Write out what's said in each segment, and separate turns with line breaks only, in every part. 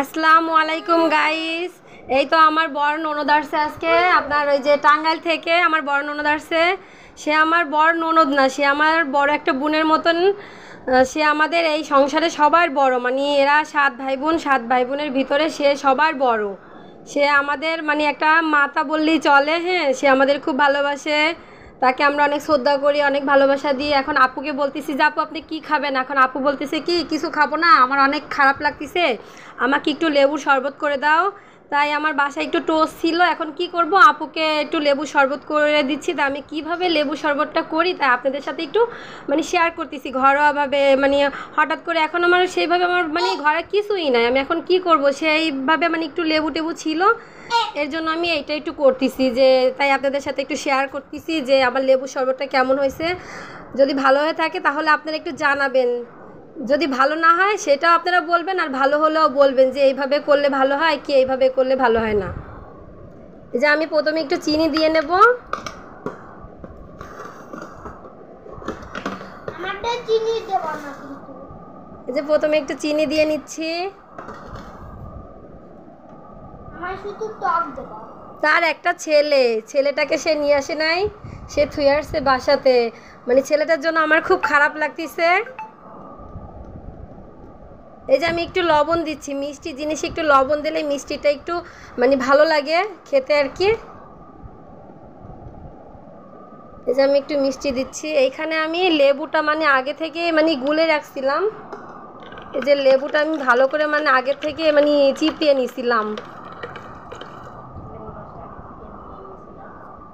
আসসালামু আলাইকুম গাইস। এই তো আমার বড় ননদ আসছে আজকে, আপনার ওই যে টাঙ্গাইল থেকে আমার বড় ননদ আসছে। সে আমার বড় ননদ না, সে আমার বড় একটা বোনের মতন। সে আমাদের এই সংসারে সবার বড়, মানে এরা 7 ভাই বোন, 7 ভাই বোনের ভিতরে সে সবার বড়। সে আমাদের মানে একটা মাতা বললেই চলে। হ্যাঁ, সে আমাদের খুব ভালোবাসে, তাকে আমরা অনেক শ্রদ্ধা করি, অনেক ভালোবাসা দিই। এখন আপুকে বলতেছি যে আপু আপনি কী খাবেন, এখন আপু বলতেছে কি কিছু খাবো না, আমার অনেক খারাপ লাগতেছে, আমাকে একটু লেবুর শরবত করে দাও। তাই আমার বাসায় একটু টোস্ট ছিল, এখন কি করব, আপুকে একটু লেবু শরবত করে দিচ্ছি। তা আমি কীভাবে লেবু শরবতটা করি তাই আপনাদের সাথে একটু মানে শেয়ার করতেছি ঘরোয়াভাবে। মানে হঠাৎ করে এখন আমার সেইভাবে আমার মানে ঘরে কিছুই নাই, আমি এখন কি করব সেইভাবে মানে একটু লেবু টেবু ছিল, এর জন্য আমি এইটা একটু করতেছি, যে তাই আপনাদের সাথে একটু শেয়ার করতেছি যে আমার লেবু শরবতটা কেমন হয়েছে। যদি ভালো হয়ে থাকে তাহলে আপনারা একটু জানাবেন, যদি ভালো না হয় সেটাও আপনারা বলবেন, আর ভালো হলেও বলবেন যে এইভাবে করলে ভালো হয় কি এইভাবে করলে ভালো হয় না। এই যে আমি প্রথমে একটু চিনি দিয়ে নেব। এই যে প্রথমে একটু চিনি দিয়ে নিচ্ছি। তার একটা ছেলেটাকে সে নিয়ে আসে নাই, সে থুয়ে আসছে বাসাতে। মানে ছেলেটার জন্য আমার খুব খারাপ লাগতেছে। এই যে আমি একটু লবণ দিচ্ছি, মিষ্টি জিনিসে একটু লবণ দিলে মিষ্টিটা একটু মানে ভালো লাগে খেতে আর কি। এই যে আমি একটু মিষ্টি দিচ্ছি। এইখানে আমি লেবুটা মানে আগে থেকে মানে গুলে রাখছিলাম। এই যে লেবুটা আমি ভালো করে মানে আগে থেকে মানে চিপিয়ে নিছিলাম।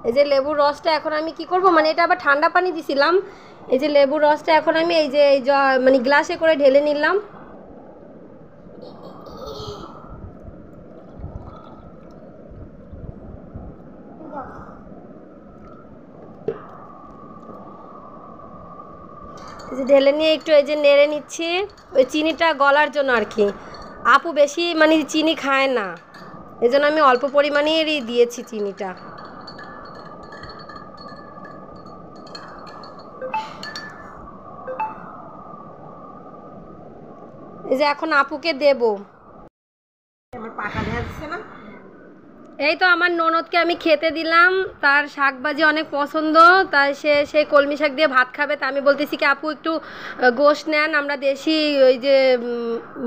এই যে লেবুর রসটা এখন আমি কি করব, মানে এটা আবার ঠান্ডা পানি দিছিলাম। এই যে লেবুর রসটা এখন আমি এই যে মানে গ্লাসে করে ঢেলে নিলাম। এই যে ঢেলে নিয়ে একটু এই যে নেড়ে নিচ্ছি, ওই চিনিটা গলার জন্য আর কি। আপু বেশি মানে চিনি খায় না, এই জন্য আমি অল্প পরিমাণেরই দিয়েছি চিনিটা। এই যে এখন আপুকে দেব। এই তো আমার ননদকে আমি খেতে দিলাম, তার শাকভাজি অনেক পছন্দ, তাই সে কলমি শাক দিয়ে ভাত খাবে। তা আমি বলতেছি কি আপু একটু গোশত নেন, আমরা দেশি ওই যে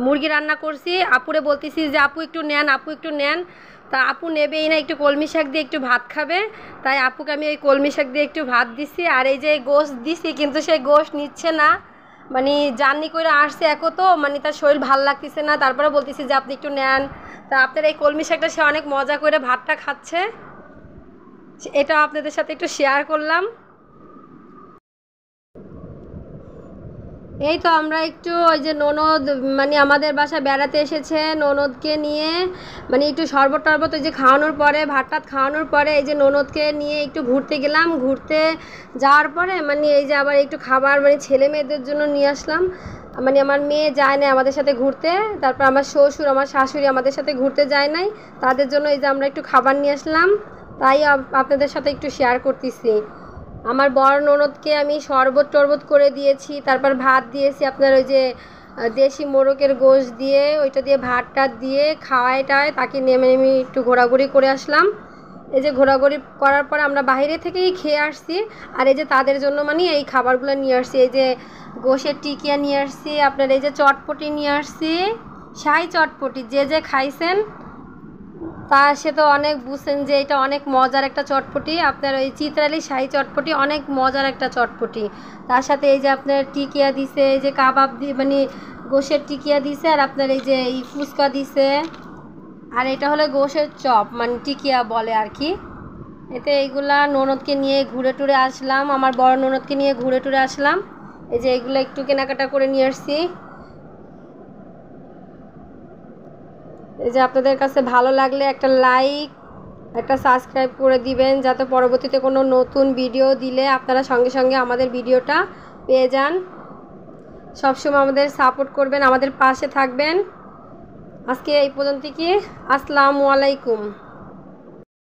মুরগি রান্না করছি। আপুরে বলতেছি যে আপু একটু নেন, আপু একটু নেন। তা আপু নেবেই না, একটু কলমি শাক দিয়ে একটু ভাত খাবে। তাই আপুকে আমি ওই কলমি শাক দিয়ে একটু ভাত দিছি, আর এই যে গোশত দিছি কিন্তু সেই গোশত নিচ্ছে না। মানে জার্নি করে আসছে একো, তো মানে তার শরীর ভাল লাগতেছে না, তারপরে বলতেছি যে আপনি একটু নেন। তা আপনার এই কলমি শাকটা সে অনেক মজা করে ভাতটা খাচ্ছে, এটা আপনাদের সাথে একটু শেয়ার করলাম। এই তো আমরা একটু ওই যে ননদ মানে আমাদের বাসায় বেড়াতে এসেছে, ননদকে নিয়ে মানে একটু শরবত টরবত ওই যে খাওয়ানোর পরে ভাত টাত খাওয়ানোর পরে এই যে ননদকে নিয়ে একটু ঘুরতে গেলাম। ঘুরতে যাওয়ার পরে মানে এই যে আবার একটু খাবার মানে ছেলে মেয়েদের জন্য নিয়ে আসলাম। মানে আমার মেয়ে যায় না আমাদের সাথে ঘুরতে, তারপর আমার শ্বশুর আমার শাশুড়ি আমাদের সাথে ঘুরতে যায় নাই, তাদের জন্য এই যে আমরা একটু খাবার নিয়ে আসলাম, তাই আপনাদের সাথে একটু শেয়ার করতেছি। আমার বড় ননদকে আমি শরবত টরবত করে দিয়েছি, তারপর ভাত দিয়েছি আপনার ওই যে দেশি মোরগের গোশত দিয়ে, ওইটা দিয়ে ভাত টাত দিয়ে খাওয়াই টাওয়াই তাকে নেমে আমি একটু ঘোরাঘুরি করে আসলাম। এই যে ঘোরাঘুরি করার পরে আমরা বাইরে থেকেই খেয়ে আসছি, আর এই যে তাদের জন্য মানে এই খাবারগুলো নিয়ে আসছি। এই যে গোশের টিকিয়া নিয়ে আসছি, আপনার এই যে চটপটি নিয়ে আসছি, শাহি চটপটি। যে যে খাইছেন তা সে তো অনেক বুঝছেন যে এটা অনেক মজার একটা চটপটি। আপনার ওই চিত্রালি শাহি চটপটি অনেক মজার একটা চটপটি। তার সাথে এই যে আপনার টিকিয়া দিছে, এই যে কাবাব দিয়ে মানে গোশের টিকিয়া দিছে, আর আপনার এই যে এই ফুচকা দিছে, আর এটা হলো গোশের চপ মানে টিকিয়া বলে আর কি। এতে এইগুলা ননদকে নিয়ে ঘুরে টুরে আসলাম, আমার বড় ননদকে নিয়ে ঘুরে টুরে আসলাম। এই যে এইগুলো একটু কেনাকাটা করে নিয়ে আসছি। এই যে আপনাদের কাছে ভালো লাগলে একটা লাইক একটা সাবস্ক্রাইব করে দিবেন, যাতে পরবর্তীতে কোনো নতুন ভিডিও দিলে আপনারা সঙ্গে সঙ্গে আমাদের ভিডিওটা পেয়ে যান। সবসময় আমাদের সাপোর্ট করবেন, আমাদের পাশে থাকবেন। আজকে এই পর্যন্ত কি, আসসালামু আলাইকুম।